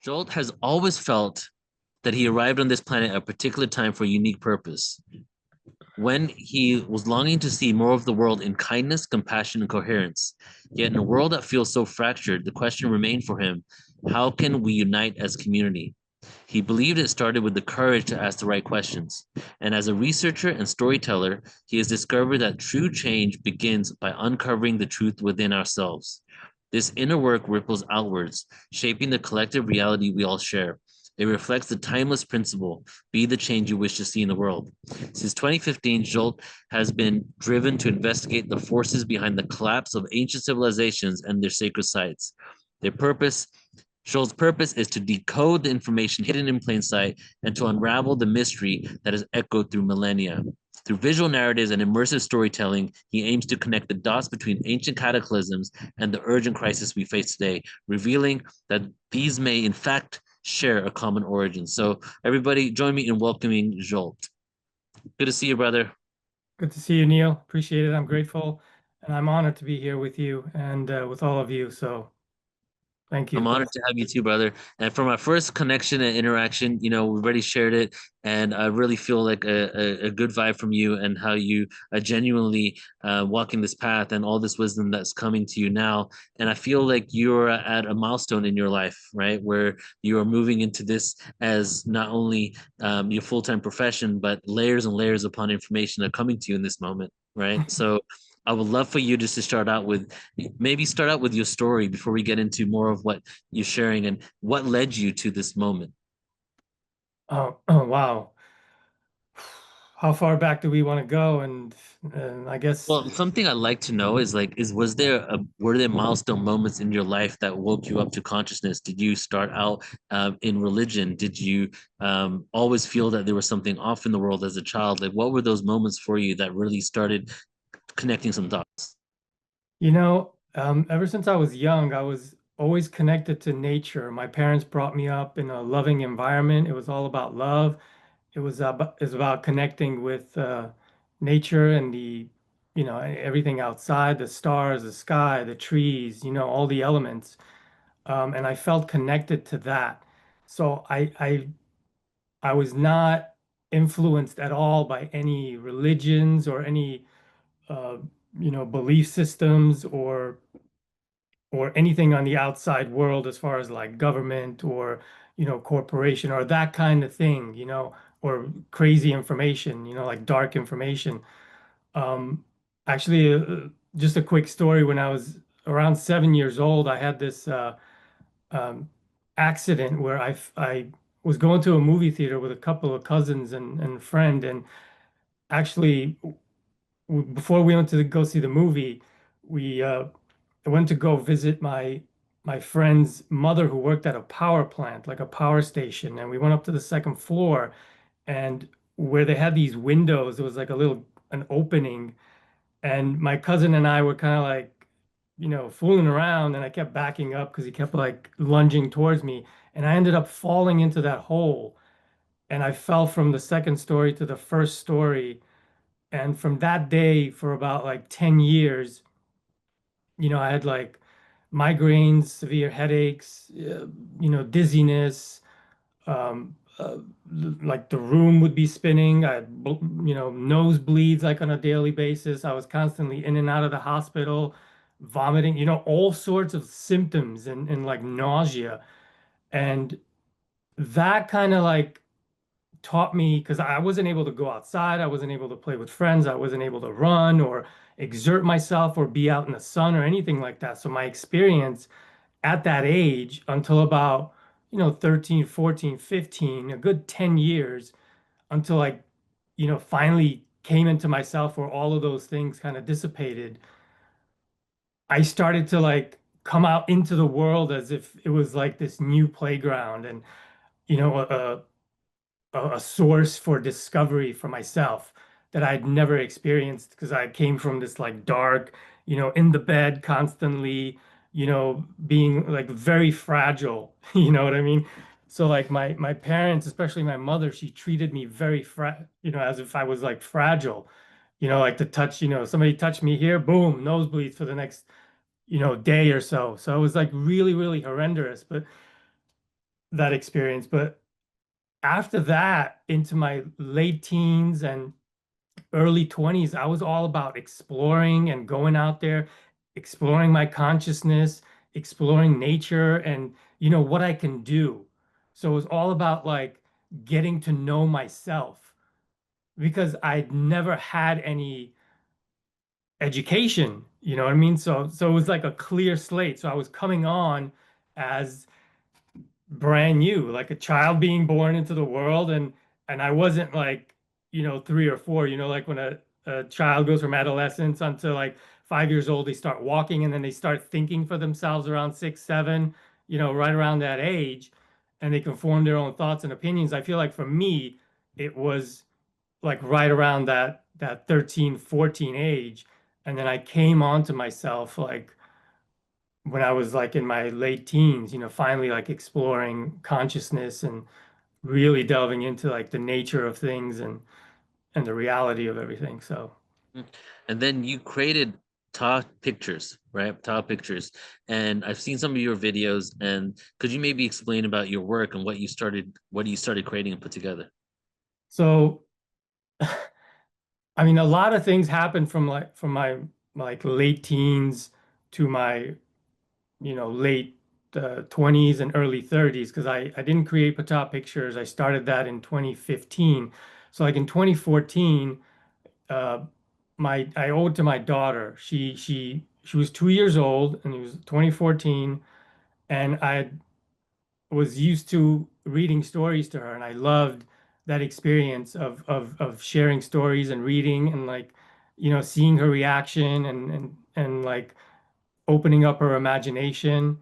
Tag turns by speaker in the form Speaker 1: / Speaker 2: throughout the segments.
Speaker 1: Jolt has always felt that he arrived on this planet at a particular time for a unique purpose. When he was longing to see more of the world in kindness, compassion, and coherence. Yet in a world that feels so fractured, the question remained for him, how can we unite as community? He believed it started with the courage to ask the right questions. And as a researcher and storyteller, he has discovered that true change begins by uncovering the truth within ourselves. This inner work ripples outwards, shaping the collective reality we all share. It reflects the timeless principle, be the change you wish to see in the world. Since 2015, Zsolt has been driven to investigate the forces behind the collapse of ancient civilizations and their sacred sites. Their purpose, Zsolt's purpose is to decode the information hidden in plain sight and to unravel the mystery that has echoed through millennia. Through visual narratives and immersive storytelling, he aims to connect the dots between ancient cataclysms and the urgent crisis we face today, revealing that these may, in fact, share a common origin. So, everybody, join me in welcoming Zsolt. Good to see you, brother.
Speaker 2: Good to see you, Neil. Appreciate it. I'm grateful, and I'm honored to be here with you and with all of you. So thank
Speaker 1: I'm
Speaker 2: you.
Speaker 1: honored to have you too, brother. And for my first connection and interaction, we've already shared it, and I really feel like a good vibe from you and how you are genuinely walking this path and all this wisdom that's coming to you now. And I feel like you're at a milestone in your life, right, where you are moving into this as not only your full time profession, but layers and layers upon information are coming to you in this moment, right? So I would love for you just to start out with your story before we get into more of what you're sharing and what led you to this moment.
Speaker 2: Oh, wow. How far back do we want to go? And I guess,
Speaker 1: Well, something I'd like to know is were there milestone moments in your life that woke you up to consciousness? Did you start out in religion? Did you always feel that there was something off in the world as a child? Like, what were those moments for you that really started connecting some dots?
Speaker 2: ever since I was young, I was always connected to nature. My parents brought me up in a loving environment. It was all about love. It was about connecting with nature and everything outside, the stars, the sky, the trees, all the elements. And I felt connected to that. So I was not influenced at all by any religions or any uh, belief systems or anything on the outside world as far as like government or corporation or that kind of thing, or crazy information, like dark information. Um, actually, just a quick story. When I was around 7 years old, I had this um, accident where I was going to a movie theater with a couple of cousins and friend, and actually before we went to go see the movie, we I went to go visit my friend's mother who worked at a power plant, like a power station, and we went up to the second floor, and where they had these windows, there was like an opening, and my cousin and I were kind of like, fooling around, and I kept backing up because he kept like lunging towards me, and I ended up falling into that hole, and I fell from the second story to the first story, and from that day for about like 10 years, I had like migraines, severe headaches, dizziness, like the room would be spinning. I had, nosebleeds like on a daily basis. I was constantly in and out of the hospital, vomiting, all sorts of symptoms and like nausea. And that kind of like taught me because I wasn't able to go outside, I wasn't able to play with friends, I wasn't able to run or exert myself or be out in the sun or anything like that. So my experience at that age until about, 13, 14, 15, a good 10 years until I, finally came into myself where all of those things kind of dissipated. I started to like come out into the world as if it was like this new playground and, you know, a, a source for discovery for myself that I'd never experienced because I came from this like dark, in the bed constantly, being like very fragile, you know what I mean? So like my parents, especially my mother, she treated me very as if I was like fragile, like to touch, somebody touched me here, boom, nosebleeds for the next, day or so. So it was like really, really horrendous. But that experience. But after that, into my late teens and early 20s, I was all about exploring and going out there, exploring my consciousness, exploring nature and, what I can do. So it was all about like getting to know myself because I'd never had any education, you know what I mean? So it was like a clear slate. So I was coming on as brand new, like a child being born into the world, and I wasn't like, 3 or 4, like when a child goes from adolescence until like 5 years old, they start walking and then they start thinking for themselves around 6, 7, right around that age, and they can form their own thoughts and opinions. I feel like for me, it was like right around that 13, 14 age. And then I came onto myself like when I was like in my late teens, finally like exploring consciousness and really delving into like the nature of things and the reality of everything. So,
Speaker 1: Mm. And then you created Ptah Pictures, right? Ptah Pictures. And I've seen some of your videos. And could you maybe explain about your work and what you started creating and put together?
Speaker 2: so I mean, a lot of things happened from my like late teens to my late 20s and early 30s because I didn't create Ptah Pictures. I started that in 2015. So like in 2014, uh, I owe it to my daughter. She was 2 years old and it was 2014, and I was used to reading stories to her, and I loved that experience of sharing stories and reading and like seeing her reaction and like opening up her imagination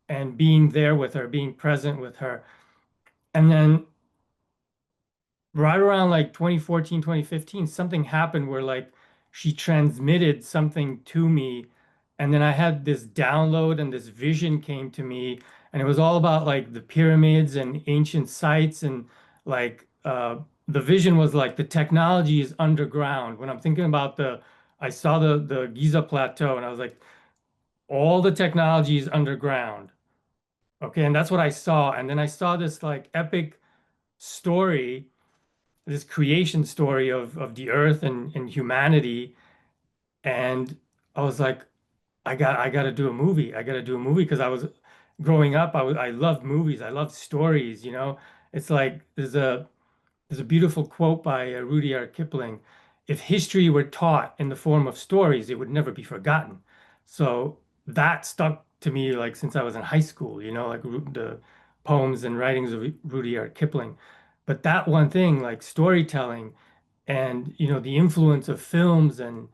Speaker 2: and being there with her, being present with her. And then right around like 2014, 2015, something happened where like she transmitted something to me. And then I had this download and this vision came to me. And it was all about like the pyramids and ancient sites. And like the vision was like the technology is underground. When I'm thinking about I saw the Giza Plateau and I was like, all the technology is underground. Okay. And that's what I saw. And then I saw this like epic story, this creation story of the earth and humanity. And I was like, I got to do a movie. I got to do a movie because I was growing up. I loved movies. I loved stories. It's like there's a beautiful quote by Rudyard Kipling. If history were taught in the form of stories, it would never be forgotten. So that stuck to me like since I was in high school, like the poems and writings of Rudyard Kipling. But that one thing, like storytelling and the influence of films and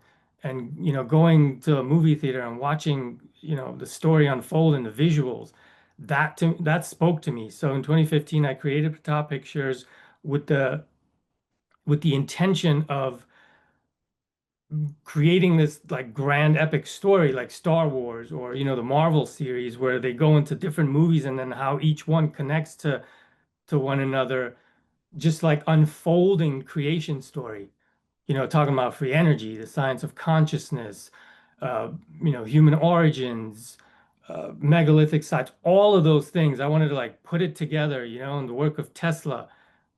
Speaker 2: going to a movie theater and watching the story unfold in the visuals, that spoke to me. So in 2015 I created Top Pictures with the intention of creating this like grand epic story like Star Wars or the Marvel series where they go into different movies and then how each one connects to one another, just like unfolding creation story, talking about free energy, the science of consciousness, uh, human origins, megalithic sites, all of those things. I wanted to like put it together, in the work of Tesla,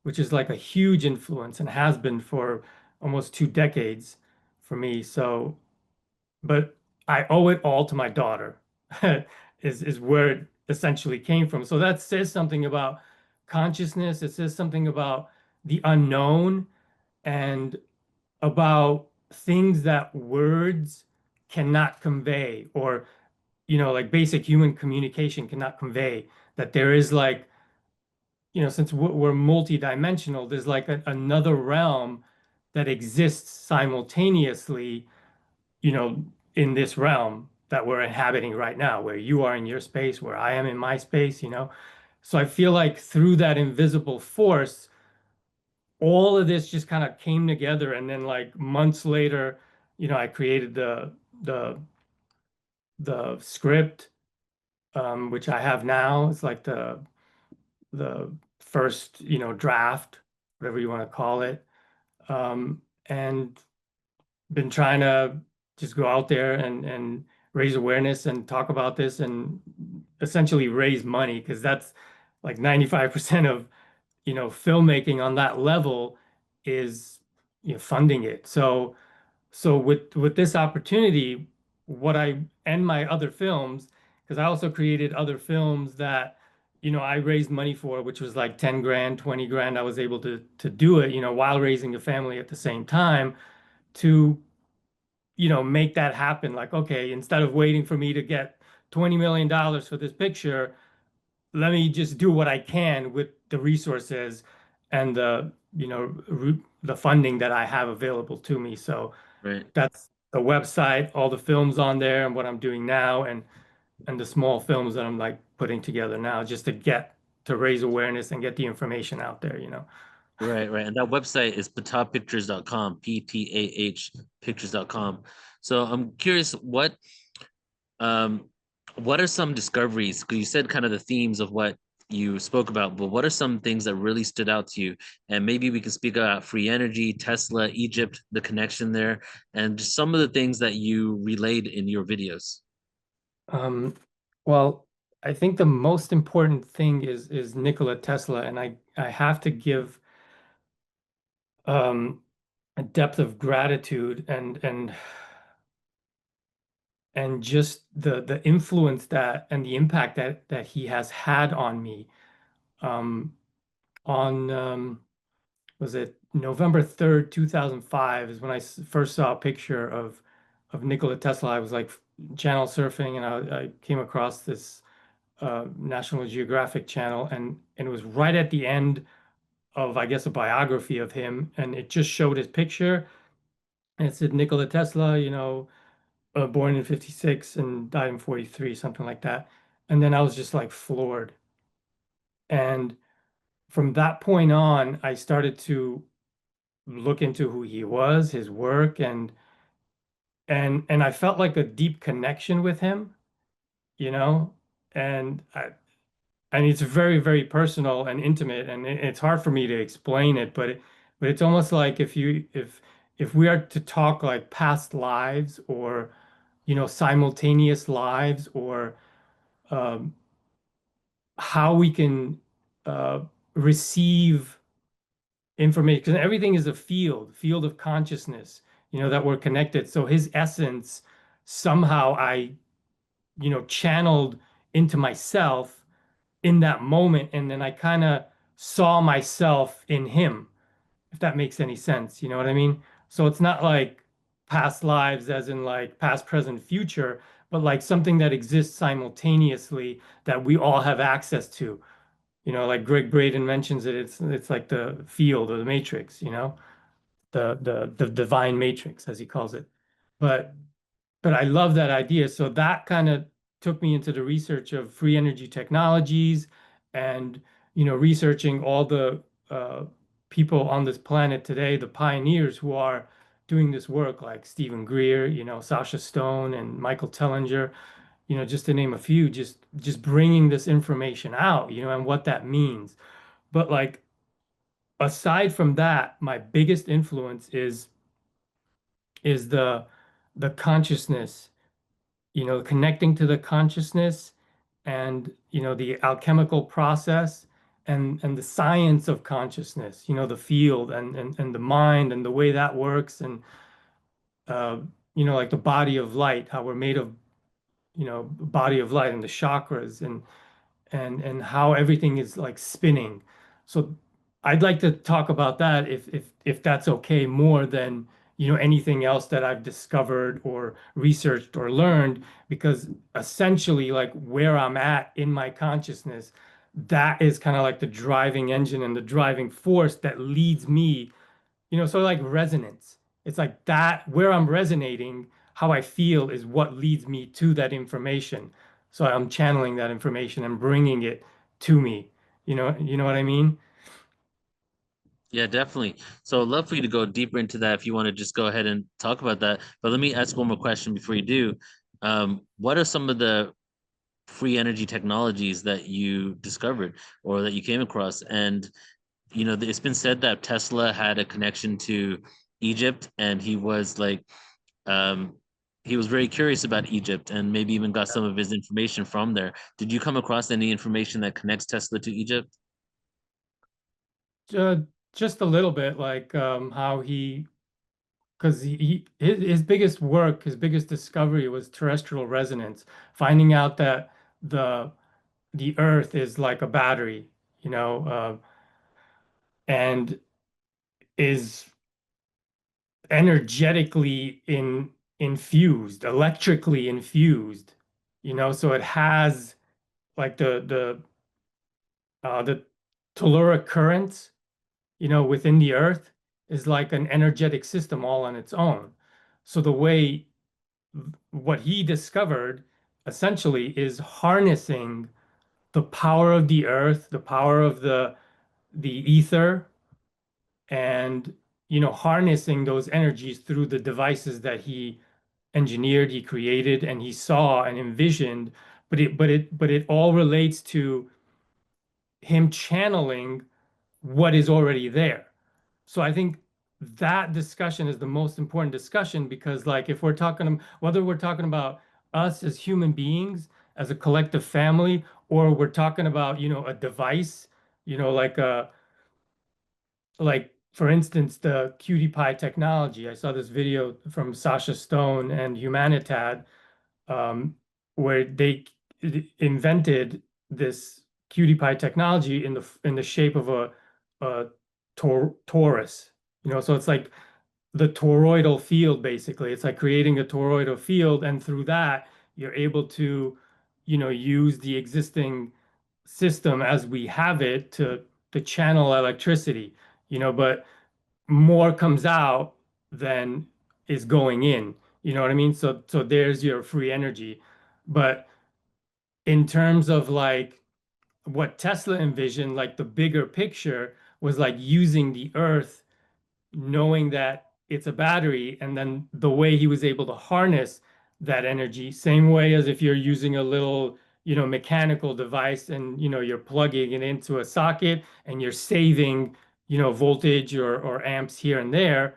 Speaker 2: which is like a huge influence and has been for almost 2 decades for me. So, but I owe it all to my daughter, is where it essentially came from. So that says something about consciousness. It says something about the unknown and about things that words cannot convey, or like basic human communication cannot convey. That there is like, since we're multidimensional, there's like another realm that exists simultaneously, you know, in this realm that we're inhabiting right now, where you are in your space, where I am in my space. So I feel like through that invisible force, all of this just kind of came together. And then like months later, I created the the script, which I have now. It's like the first, draft, whatever you want to call it. And been trying to just go out there and raise awareness and talk about this and essentially raise money because like 95% of, filmmaking on that level is, funding it. So with this opportunity, what I and my other films, because I also created other films that, I raised money for, which was like 10 grand, 20 grand. I was able to do it, while raising a family at the same time to, make that happen. Like, okay, instead of waiting for me to get $20 million for this picture, let me just do what I can with the resources and the funding that I have available to me. So
Speaker 1: Right.
Speaker 2: that's the website, all the films on there, and what I'm doing now, and the small films that I'm like putting together now, just to raise awareness and get the information out there.
Speaker 1: Right, right. And that website is ptahpictures.com, Ptah pictures.com. So I'm curious, um what are some discoveries? Because you said kind of the themes of what you spoke about, but what are some things that really stood out to you? And maybe we can speak about free energy, Tesla, Egypt, the connection there, and just some of the things that you relayed in your videos.
Speaker 2: Um, well, I think the most important thing is Nikola Tesla, and I have to give um, a depth of gratitude and just the influence that and the impact that he has had on me. Um, on Was it November 3rd, 2005 is when I first saw a picture of Nikola Tesla. I was like channel surfing, and I came across this National Geographic channel, and it was right at the end of, I guess, a biography of him, and it just showed his picture, and it said Nikola Tesla, born in 56 and died in 43, something like that. And then I was just like floored. And from that point on, I started to look into who he was, his work, and I felt like a deep connection with him, you know, and it's very, very personal and intimate, and it's hard for me to explain it, but it's almost like if we are to talk like past lives, or simultaneous lives, or um, how we can uh, receive information, because everything is a field of consciousness, that we're connected. So his essence, somehow I, channeled into myself in that moment, and then I kind of saw myself in him, if that makes any sense. You know what I mean? So it's not like past lives as in like past, present, future, but like something that exists simultaneously that we all have access to. Like Greg Braden mentions it, it's like the field or the matrix, the divine matrix, as he calls it. But I love that idea. So that kind of took me into the research of free energy technologies, and researching all the people on this planet today, the pioneers who are doing this work, like Stephen Greer, Sasha Stone and Michael Tellinger, just to name a few, just bringing this information out, and what that means. But like, aside from that, my biggest influence is the consciousness, connecting to the consciousness, and the alchemical process, and the science of consciousness, the field, and the mind, and the way that works, and uh, like the body of light, how we're made of, body of light, and the chakras, and how everything is like spinning. So I'd like to talk about that, if that's okay, more than anything else that I've discovered or researched or learned, because essentially, like, where I'm at in my consciousness, that is kind of like the driving engine and the driving force that leads me, sort of like resonance. It's like that, where I'm resonating, how I feel is what leads me to that information. So I'm channeling that information and bringing it to me. You know what I mean?
Speaker 1: Yeah, definitely. So I'd love for you to go deeper into that if you want to just go ahead and talk about that. But let me ask one more question before you do. What are some of the free energy technologies that you discovered or that you came across? And it's been said that Tesla had a connection to Egypt, and he was like um he was very curious about Egypt and maybe even got some of his information from there. Did you come across any information that connects Tesla to Egypt?
Speaker 2: Uh, just a little bit, like how he, because his biggest work, his biggest discovery was terrestrial resonance, finding out that the the Earth is like a battery, you know, and is energetically infused, electrically infused, you know, so it has like the telluric currents, you know, within the earth is like an energetic system all on its own. So the way what he discovered essentially is harnessing the power of the earth, the power of the ether, and harnessing those energies through the devices that he engineered, he created, and he saw and envisioned. But it all relates to him channeling what is already there. So I think that discussion is the most important discussion because, like, if we're talking, whether we're talking about us as human beings, as a collective family, or we're talking about, a device, like for instance, the CutiePie technology. I saw this video from Sasha Stone and Humanitad, where they invented this CutiePie technology in the shape of a torus. So it's like the toroidal field, basically. It's like creating a toroidal field, and through that, you're able to, use the existing system as we have it to channel electricity, but more comes out than is going in. You know what I mean? So there's your free energy. But in terms of like what Tesla envisioned, like the bigger picture was like using the earth, knowing that it's a battery, and then the way he was able to harness that energy, same way as if you're using a little, mechanical device and, you're plugging it into a socket and you're saving, voltage or amps here and there.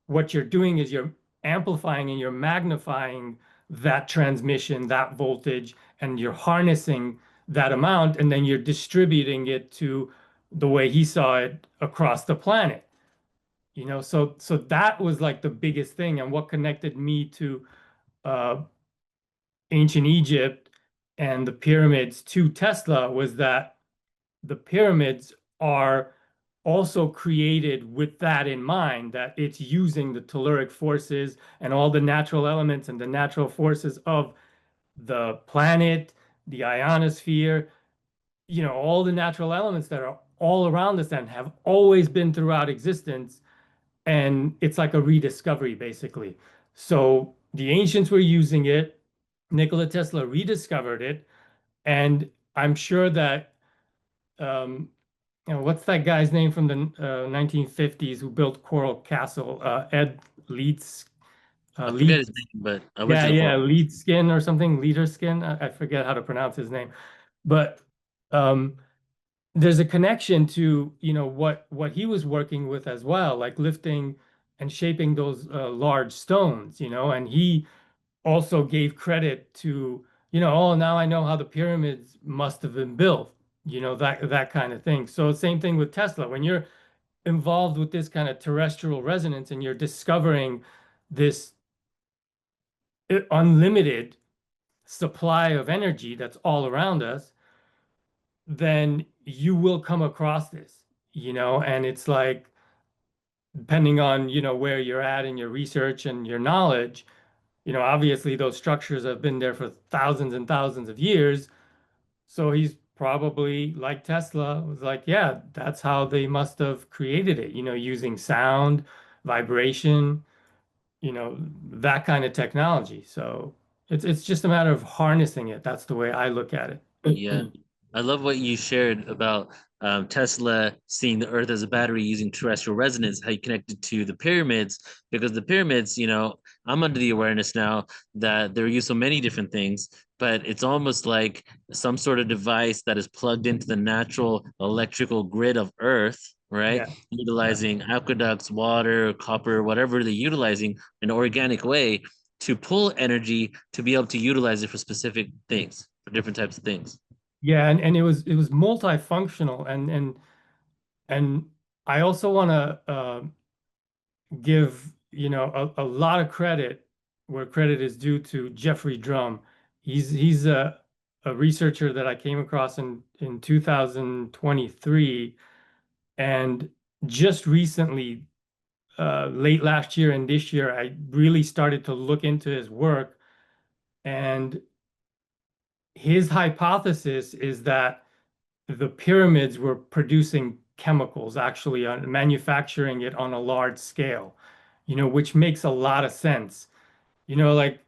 Speaker 2: What you're doing is you're amplifying and you're magnifying that transmission, that voltage, and you're harnessing that amount, and then you're distributing it to the way he saw it across the planet. So that was like the biggest thing, and what connected me to uh, ancient Egypt and the pyramids to Tesla was that the pyramids are also created with that in mind, that it's using the telluric forces and all the natural elements and the natural forces of the planet, the ionosphere, all the natural elements that are all around us and have always been throughout existence. And it's like a rediscovery, basically. So the ancients were using it. Nikola Tesla rediscovered it. And I'm sure that what's that guy's name from the 1950s who built Coral Castle? Ed Leeds,
Speaker 1: I forget his
Speaker 2: Leeds,
Speaker 1: name, but I went
Speaker 2: yeah,
Speaker 1: to the
Speaker 2: yeah,
Speaker 1: Portal.
Speaker 2: Leedskin or something, Leaderskin. I forget how to pronounce his name, but um, there's a connection to, what he was working with as well, like lifting and shaping those large stones, and he also gave credit to, oh, now I know how the pyramids must have been built, that kind of thing. So same thing with Tesla. When you're involved with this kind of terrestrial resonance and you're discovering this unlimited supply of energy that's all around us, then you will come across this, and it's like, depending on, where you're at in your research and your knowledge, obviously those structures have been there for thousands and thousands of years. So he's probably like Tesla was like, yeah, that's how they must have created it, using sound, vibration, that kind of technology. So it's just a matter of harnessing it. That's the way I look at
Speaker 1: Yeah,
Speaker 2: it.
Speaker 1: I love what you shared about Tesla seeing the Earth as a battery using terrestrial resonance, how you connected to the pyramids, because the pyramids, I'm under the awareness now that they're used so many different things, but it's almost like some sort of device that is plugged into the natural electrical grid of Earth, right?
Speaker 2: Yeah, yeah,
Speaker 1: Utilizing aqueducts, water, copper, whatever they're utilizing in an organic way. to pull energy to be able to utilize it for specific things, for different types of things.
Speaker 2: Yeah, and it was multifunctional, and I also want to give, a lot of credit where credit is due to Jeffrey Drum. He's a researcher that I came across in 2023, and just recently, late last year and this year, I really started to look into his work, and his hypothesis is that the pyramids were producing chemicals, actually, on manufacturing it on a large scale, which makes a lot of sense. Like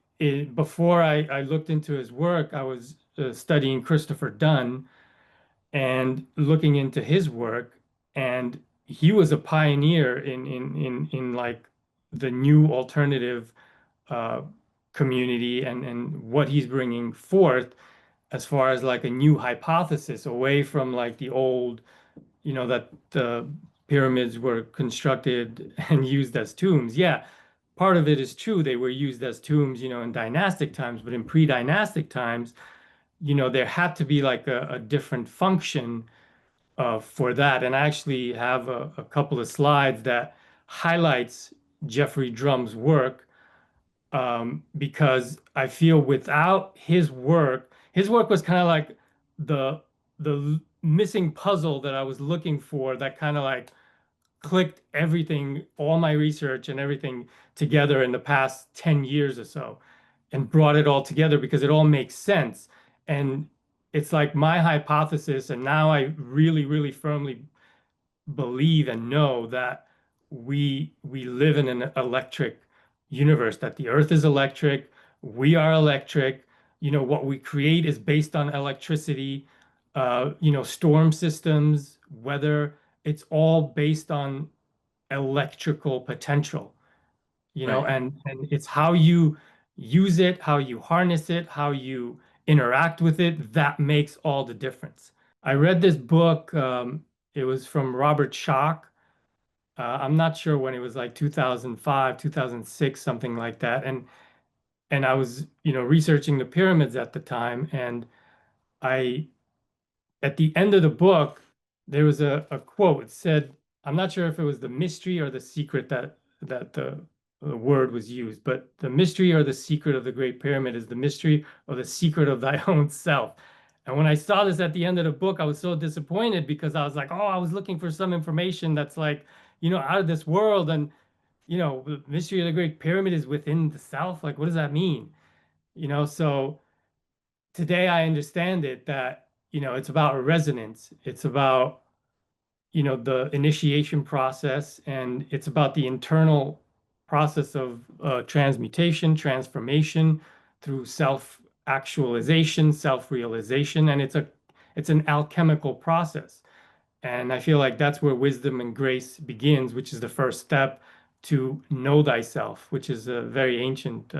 Speaker 2: before I looked into his work, I was studying Christopher Dunn and looking into his work, and he was a pioneer in like the new alternative uh, community, and what he's bringing forth as far as like a new hypothesis away from like the old, that the pyramids were constructed and used as tombs. Yeah, part of it is true. They were used as tombs, in dynastic times, but in pre-dynastic times, there had to be like a different function for that. And I actually have a couple of slides that highlights Jeffrey Drum's work, because I feel without his work was kind of like the missing puzzle that I was looking for, that kind of like clicked everything, all my research and everything together in the past 10 years or so, and brought it all together because it all makes sense. And it's like my hypothesis, and now I really, really firmly believe and know that we live in an electric universe, that the earth is electric, we are electric, what we create is based on electricity, storm systems, weather, it's all based on electrical potential,
Speaker 1: Right.
Speaker 2: and it's how you use it, how you harness it, how you interact with it, that makes all the difference. I read this book, it was from Robert Schoch. I'm not sure when, it was like 2005, 2006, something like that. And I was, researching the pyramids at the time, and I at the end of the book, there was a quote. It said, I'm not sure if it was the mystery or the secret that the word was used, but the mystery or the secret of the Great Pyramid is the mystery or the secret of thy own self. And when I saw this at the end of the book, I was so disappointed, because I was like, oh, I was looking for some information that's like, out of this world. And, the mystery of the Great Pyramid is within the self. Like, what does that mean? So today I understand it, that, it's about resonance. It's about, the initiation process, and it's about the internal process of transmutation, transformation through self-actualization, self-realization, and it's an alchemical process. And I feel like that's where wisdom and grace begins, which is the first step to know thyself, which is a very ancient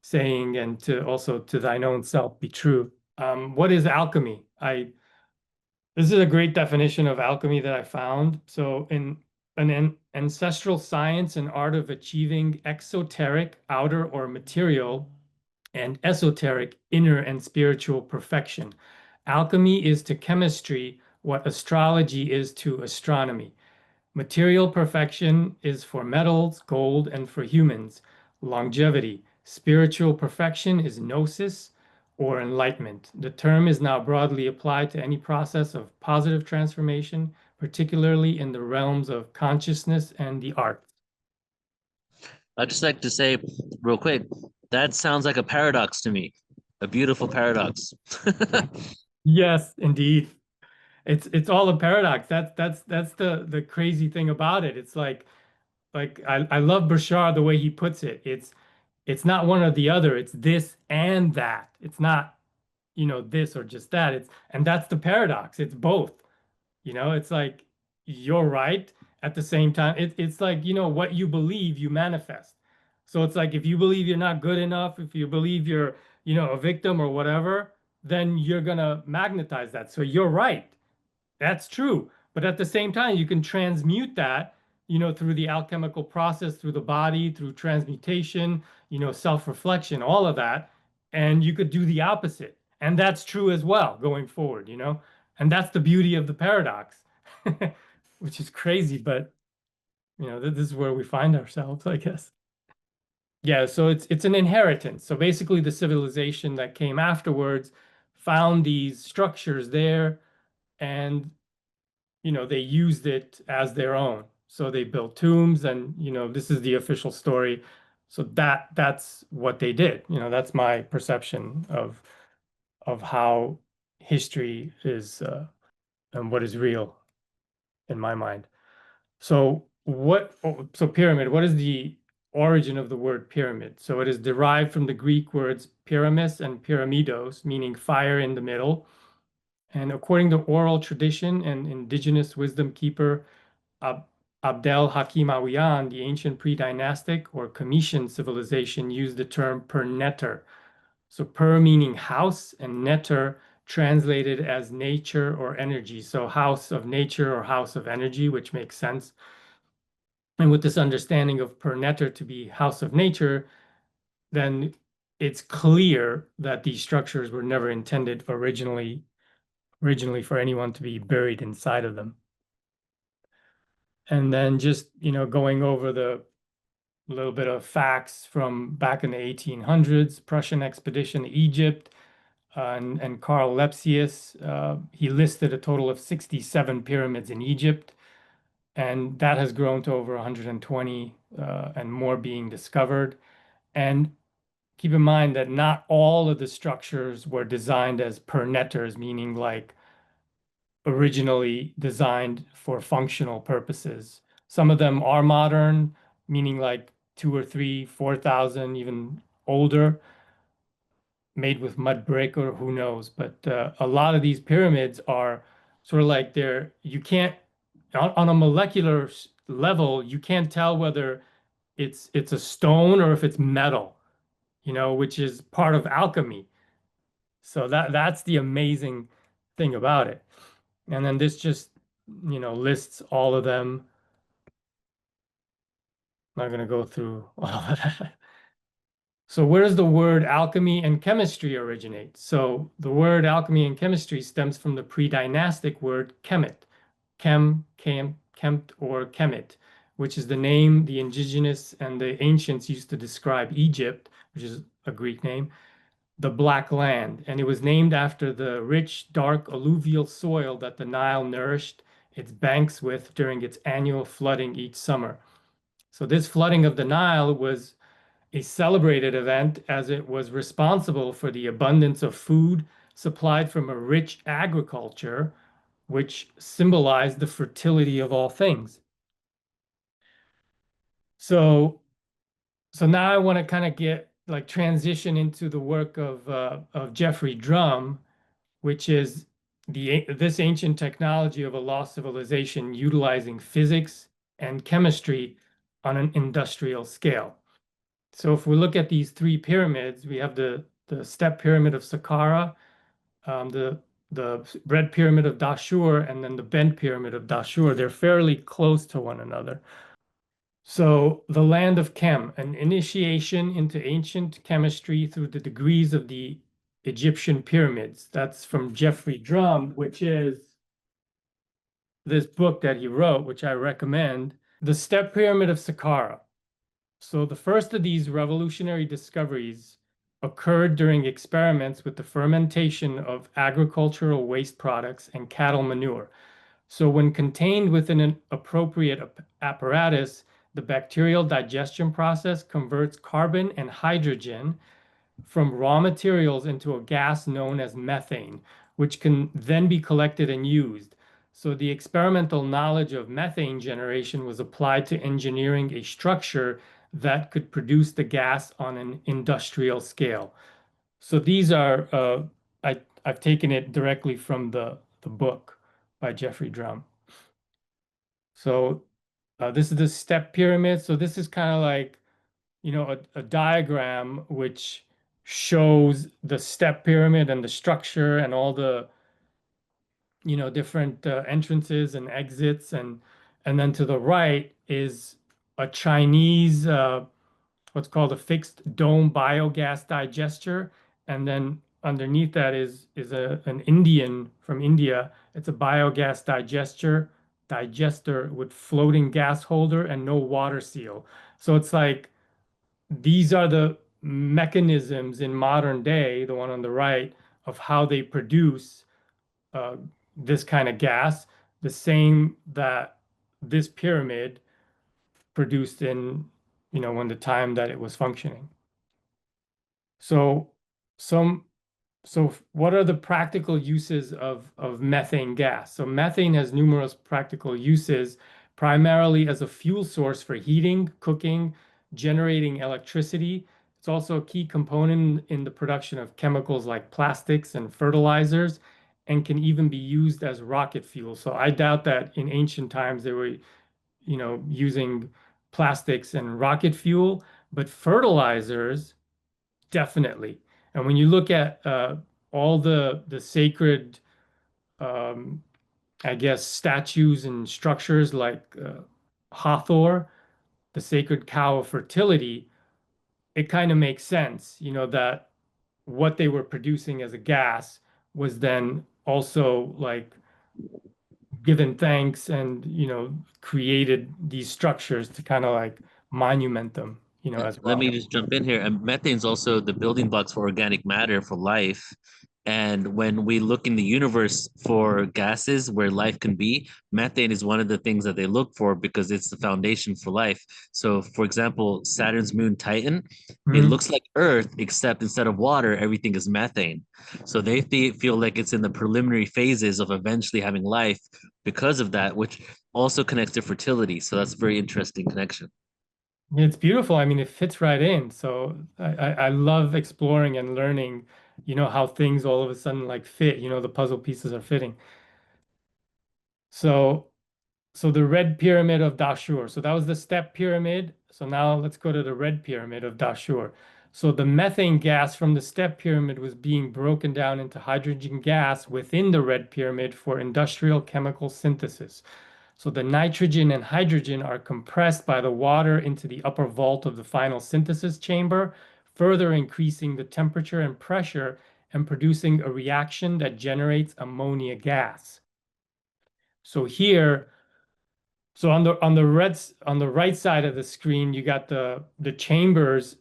Speaker 2: saying, and to also to thine own self be true. What is alchemy? This is a great definition of alchemy that I found. So, in an ancestral science and art of achieving exoteric, outer or material, and esoteric, inner and spiritual perfection. Alchemy is to chemistry what astrology is to astronomy. Material perfection is for metals, gold, and for humans, longevity. Spiritual perfection is gnosis or enlightenment. The term is now broadly applied to any process of positive transformation, particularly in the realms of consciousness and the arts.
Speaker 1: I'd just like to say real quick, that sounds like a paradox to me, a beautiful paradox.
Speaker 2: Yes, indeed. It's all a paradox. That's the crazy thing about it. It's like I love Bashar the way he puts it. It's not one or the other. It's this and that. It's not, this or just that. And that's the paradox. It's both. It's like you're right at the same time. It's like, what you believe, you manifest. So it's like if you believe you're not good enough, if you believe you're, a victim or whatever, then you're gonna magnetize that. So you're right. That's true. But at the same time, you can transmute that through the alchemical process, through the body, through transmutation, self-reflection, all of that. And you could do the opposite. And that's true as well going forward. And that's the beauty of the paradox, which is crazy, but this is where we find ourselves, I guess. Yeah, so it's an inheritance. So basically the civilization that came afterwards found these structures there and they used it as their own. So they built tombs and this is the official story. So that's what they did. That's my perception of how history is and what is real in my mind. So pyramid, what is the origin of the word pyramid? So it is derived from the Greek words pyramis and pyramidos, meaning fire in the middle. And according to oral tradition and indigenous wisdom keeper Ab Abdel Hakim Awiyan, the ancient pre-dynastic or Comitian civilization used the term pernetter. So per meaning house and netter translated as nature or energy. So house of nature or house of energy, which makes sense. And with this understanding of per netter to be house of nature, then it's clear that these structures were never intended originally for anyone to be buried inside of them. And then just, going over the little bit of facts from back in the 1800s, Prussian expedition to Egypt, and Karl Lepsius, he listed a total of 67 pyramids in Egypt, and that has grown to over 120 and more being discovered. And keep in mind that not all of the structures were designed as pernetters, meaning like originally designed for functional purposes. Some of them are modern, meaning like two or three, 4,000, even older, made with mud brick or who knows. But a lot of these pyramids are sort of like you can't, on a molecular level, you can't tell whether it's a stone or if it's metal, which is part of alchemy. So that's the amazing thing about it. And then this just, lists all of them. I'm not going to go through all of that. So where does the word alchemy and chemistry originate? So the word alchemy and chemistry stems from the pre-dynastic word chemet, chemt, or chemit, which is the name the indigenous and the ancients used to describe Egypt, which is a Greek name, the Black Land. And it was named after the rich, dark alluvial soil that the Nile nourished its banks with during its annual flooding each summer. So this flooding of the Nile was a celebrated event as it was responsible for the abundance of food supplied from a rich agriculture, which symbolized the fertility of all things. So, so now I want to kind of get like transition into the work of Jeffrey Drum, which is this ancient technology of a lost civilization utilizing physics and chemistry on an industrial scale. So if we look at these three pyramids, we have the step pyramid of Saqqara, the red pyramid of Dashur, and then the bent pyramid of Dashur. They're fairly close to one another. So the land of Chem, an initiation into ancient chemistry through the degrees of the Egyptian pyramids. That's from Jeffrey Drum, which is this book that he wrote, which I recommend, The Step Pyramid of Saqqara. So the first of these revolutionary discoveries occurred during experiments with the fermentation of agricultural waste products and cattle manure. So when contained within an appropriate apparatus, the bacterial digestion process converts carbon and hydrogen from raw materials into a gas known as methane, which can then be collected and used. So the experimental knowledge of methane generation was applied to engineering a structure that could produce the gas on an industrial scale. So these are, I've taken it directly from the book by Jeffrey Drum. So this is the step pyramid. So this is kind of like, a diagram which shows the step pyramid and the structure and all the, different entrances and exits. And And then to the right is a Chinese, what's called a fixed dome biogas digester. And then underneath that is an Indian from India. It's a biogas digester with floating gas holder and no water seal. So it's like these are the mechanisms in modern day, the one on the right, of how they produce uh, this kind of gas, the same that this pyramid produced in, when the time that it was functioning. So some what are the practical uses of methane gas? So methane has numerous practical uses, primarily as a fuel source for heating, cooking, generating electricity. It's also a key component in the production of chemicals like plastics and fertilizers, and can even be used as rocket fuel. So I doubt that in ancient times they were, using plastics and rocket fuel, but fertilizers definitely. And when you look at all the sacred, um, I guess, statues and structures like Hathor, the sacred cow of fertility, it kind of makes sense, that what they were producing as a gas was then also like given thanks and, created these structures to kind of like monument them, as
Speaker 1: Let
Speaker 2: well.
Speaker 1: me just jump in here. And methane is also the building blocks for organic matter for life. And when we look in the universe for gases where life can be, methane is one of the things that they look for because it's the foundation for life. So, for example, Saturn's moon Titan, it
Speaker 2: Mhm.
Speaker 1: looks like Earth, except instead of water, everything is methane. So they feel like it's in the preliminary phases of eventually having life because of that, which also connects to fertility. So that's a very interesting connection.
Speaker 2: It's beautiful. I mean, it fits right in. So I love exploring and learning, how things all of a sudden like fit, the puzzle pieces are fitting. So so the red pyramid of Dashur. So that was the step pyramid. So now let's go to the red pyramid of Dashur. So the methane gas from the step pyramid was being broken down into hydrogen gas within the red pyramid for industrial chemical synthesis. So the nitrogen and hydrogen are compressed by the water into the upper vault of the final synthesis chamber, further increasing the temperature and pressure and producing a reaction that generates ammonia gas. So here, so on the right side of the screen, you got the chambers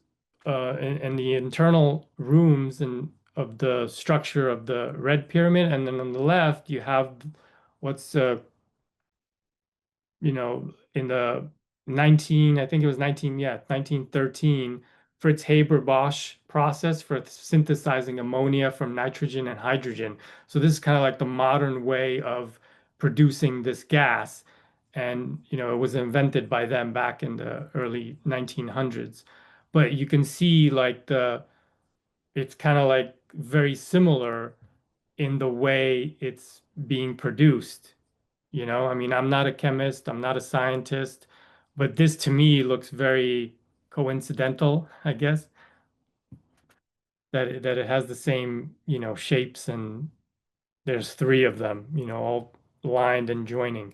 Speaker 2: and the internal rooms and of the structure of the red pyramid, and then on the left you have what's in the 19, I think it was 19, yeah, 1913, Fritz Haber-Bosch process for synthesizing ammonia from nitrogen and hydrogen. So this is kind of like the modern way of producing this gas. And, it was invented by them back in the early 1900s. But you can see like it's kind of like very similar in the way it's being produced. I mean, I'm not a chemist, I'm not a scientist, but this to me looks very coincidental, I guess, that it has the same, shapes, and there's three of them, all lined and joining.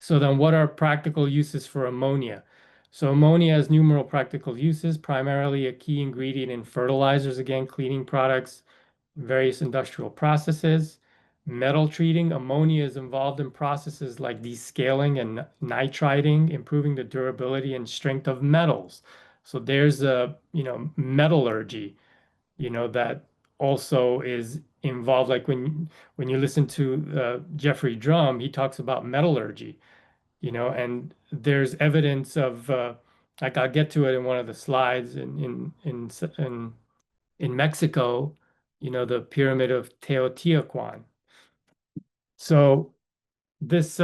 Speaker 2: So then what are practical uses for ammonia? So ammonia has numerous practical uses, primarily a key ingredient in fertilizers, again, cleaning products, various industrial processes. Metal treating, ammonia is involved in processes like descaling and nitriding, improving the durability and strength of metals. So there's a, metallurgy, that also is involved. Like when you listen to Jeffrey Drum, he talks about metallurgy, and there's evidence of like I'll get to it in one of the slides in Mexico, the pyramid of Teotihuacan. So this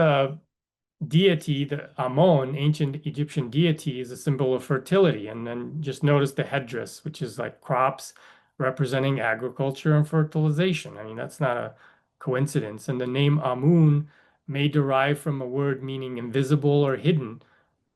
Speaker 2: deity, the Amon, ancient Egyptian deity, is a symbol of fertility. And then just notice the headdress, which is like crops representing agriculture and fertilization. I mean, that's not a coincidence. And the name Amun may derive from a word meaning invisible or hidden,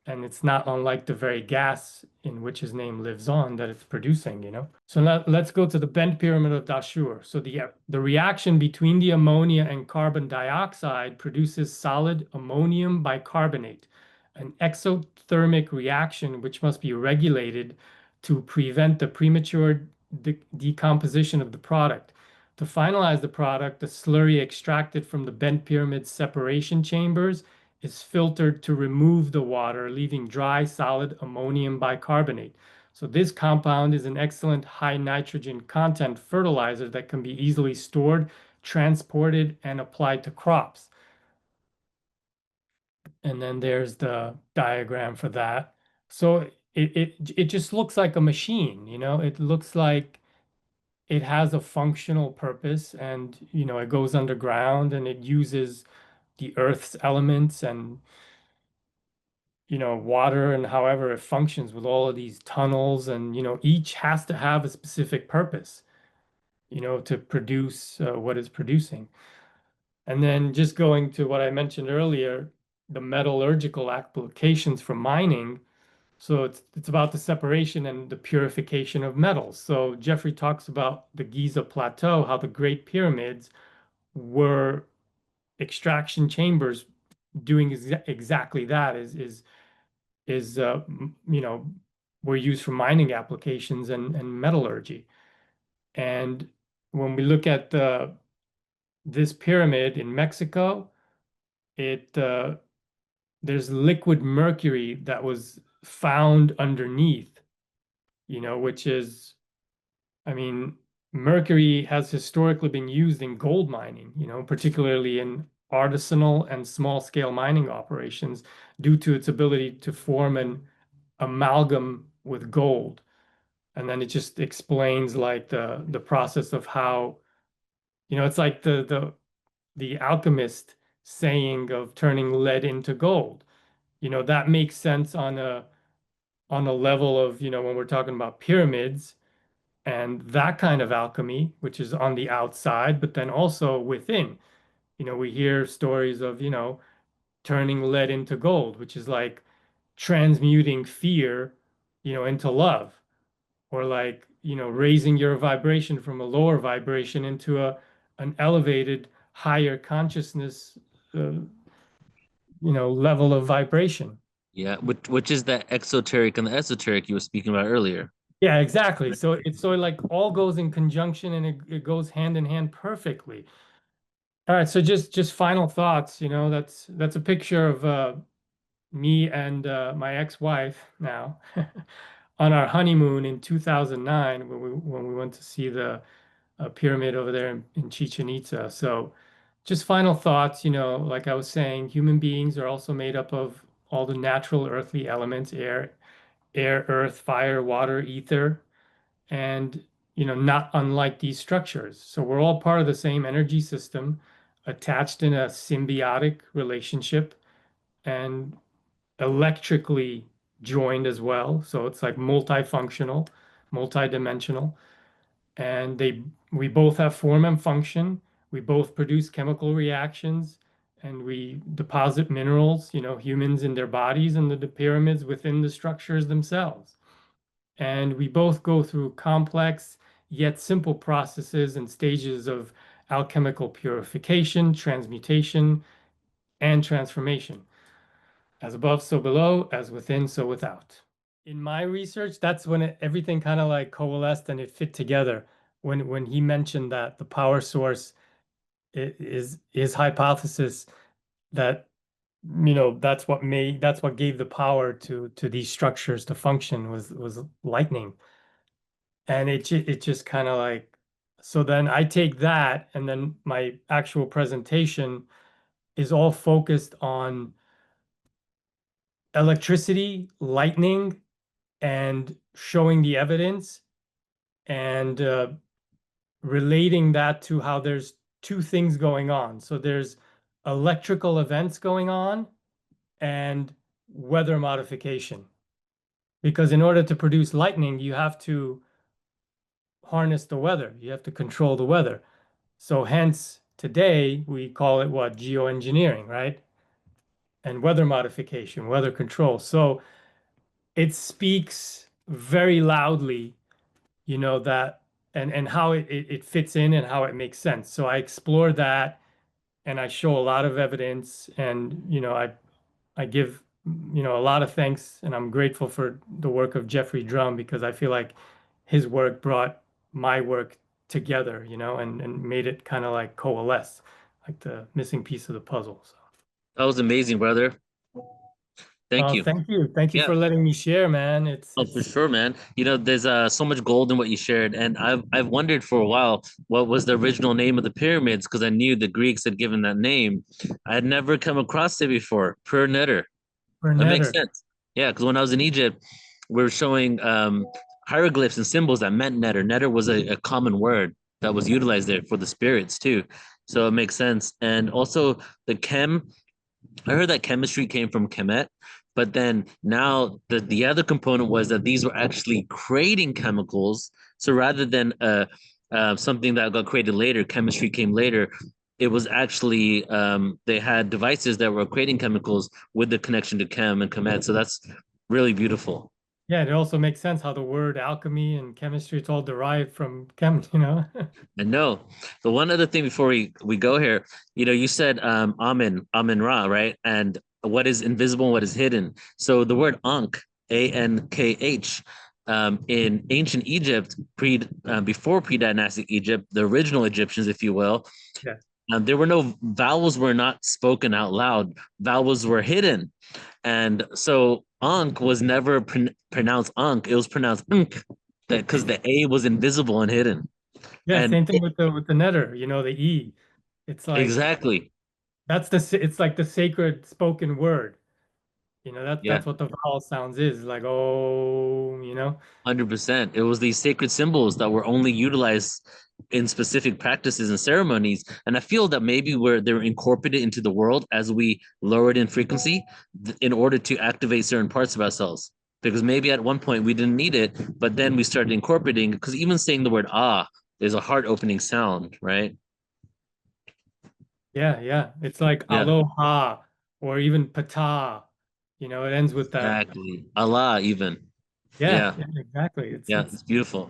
Speaker 2: And it's not unlike the very gas in which his name lives on that it's producing, you know? So now let's go to the bent pyramid of Dashur. So the reaction between the ammonia and carbon dioxide produces solid ammonium bicarbonate, an exothermic reaction which must be regulated to prevent the premature decomposition of the product. To finalize the product, the slurry extracted from the bent pyramid separation chambers is filtered to remove the water, leaving dry, solid ammonium bicarbonate. So this compound is an excellent high nitrogen content fertilizer that can be easily stored, transported, and applied to crops. And then there's the diagram for that. So it just looks like a machine, you know, it looks like it has a functional purpose and, you know, it goes underground and it uses the earth's elements and water and however it functions with all of these tunnels and, each has to have a specific purpose, to produce what it's producing. And then just going to what I mentioned earlier, the metallurgical applications for mining. So it's about the separation and the purification of metals. So Jeffrey talks about the Giza Plateau, how the Great Pyramids were extraction chambers doing exactly that is were used for mining applications and metallurgy. And when we look at this pyramid in Mexico, it there's liquid mercury that was found underneath, which is, I mean, mercury has historically been used in gold mining, particularly in artisanal and small scale mining operations due to its ability to form an amalgam with gold. And then it just explains like the process of how, it's like the alchemist saying of turning lead into gold. That makes sense on a level of, when we're talking about pyramids and that kind of alchemy, which is on the outside, but then also within. We hear stories of, turning lead into gold, which is like transmuting fear, into love, or like, raising your vibration from a lower vibration into an elevated, higher consciousness, level of vibration.
Speaker 1: Yeah, which is that exoteric and the esoteric you were speaking about earlier.
Speaker 2: Yeah, exactly. So it's so it like all goes in conjunction and it goes hand in hand perfectly. All right, so just final thoughts, that's a picture of me and my ex-wife now on our honeymoon in 2009 when we went to see the pyramid over there in Chichen Itza. So just final thoughts, like I was saying, human beings are also made up of all the natural earthly elements, air, earth, fire, water, ether, and not unlike these structures. So we're all part of the same energy system, attached in a symbiotic relationship and electrically joined as well. So it's like multifunctional, multidimensional, and we both have form and function. We both produce chemical reactions and we deposit minerals, humans in their bodies and the pyramids within the structures themselves. And we both go through complex yet simple processes and stages of alchemical purification, transmutation, and transformation. As above, so below, as within, so without. In my research, that's when everything kind of like coalesced and it fit together. When he mentioned that the power source is his hypothesis that that's what gave the power to these structures to function was lightning. And it just kind of like, so then I take that and then my actual presentation is all focused on electricity, lightning, and showing the evidence and relating that to how there's two things going on. So there's electrical events going on and weather modification. Because in order to produce lightning, you have to harness the weather. You have to control the weather. So hence today we call it what? Geoengineering, right? and weather modification, weather control. So it speaks very loudly, that and how it fits in and how it makes sense. So I explore that and I show a lot of evidence and I give a lot of thanks and I'm grateful for the work of Jeffrey Drum because I feel like his work brought my work together, and made it kind of like coalesce, like the missing piece of the puzzle. So,
Speaker 1: That was amazing, brother. Thank you.
Speaker 2: thank you. Thank you
Speaker 1: Yeah.
Speaker 2: for letting me share, man. It's
Speaker 1: Oh, for
Speaker 2: it's
Speaker 1: sure, man. There's so much gold in what you shared, and I've wondered for a while what was the original name of the pyramids because I knew the Greeks had given that name. I had never come across it before. Pur Netter.
Speaker 2: for
Speaker 1: That makes
Speaker 2: Netter.
Speaker 1: sense. Yeah, because when I was in Egypt, we were showing hieroglyphs and symbols that meant Netter. Netter was a common word that was utilized there for the spirits too. So it makes sense. And also the chem, I heard that chemistry came from Kemet, but then now the other component was that these were actually creating chemicals. So rather than something that got created later, chemistry came later. It was actually they had devices that were creating chemicals with the connection to chem and Kemet. So that's really beautiful.
Speaker 2: Yeah, it also makes sense how the word alchemy and chemistry, it's all derived from chem.
Speaker 1: And no, the one other thing before we go here, you said Amen Ra, right? And what is invisible and what is hidden. So the word Ankh, Ankh, in ancient Egypt, before pre-dynastic Egypt, the original Egyptians, if you will,
Speaker 2: Yeah.
Speaker 1: there were no vowels were not spoken out loud. Vowels were hidden, and so Ankh was never pronounced Ankh. It was pronounced Unk, that because the A was invisible and hidden.
Speaker 2: Yeah,
Speaker 1: And
Speaker 2: same thing with the Netter, the E. It's like
Speaker 1: exactly.
Speaker 2: it's like the sacred spoken word.
Speaker 1: Yeah,
Speaker 2: That's what the vowel sounds is like, oh,
Speaker 1: 100%. It was these sacred symbols that were only utilized in specific practices and ceremonies. And I feel that maybe where they're incorporated into the world as we lower it in frequency in order to activate certain parts of ourselves. Because maybe at one point we didn't need it, but then we started incorporating, because even saying the word ah is a heart opening sound, right?
Speaker 2: Yeah, yeah. It's like
Speaker 1: Yeah,
Speaker 2: aloha or even Ptah. It ends with that.
Speaker 1: exactly. Allah, even.
Speaker 2: Yeah,
Speaker 1: Yeah,
Speaker 2: yeah, exactly. It's
Speaker 1: yeah,
Speaker 2: it's
Speaker 1: it's beautiful.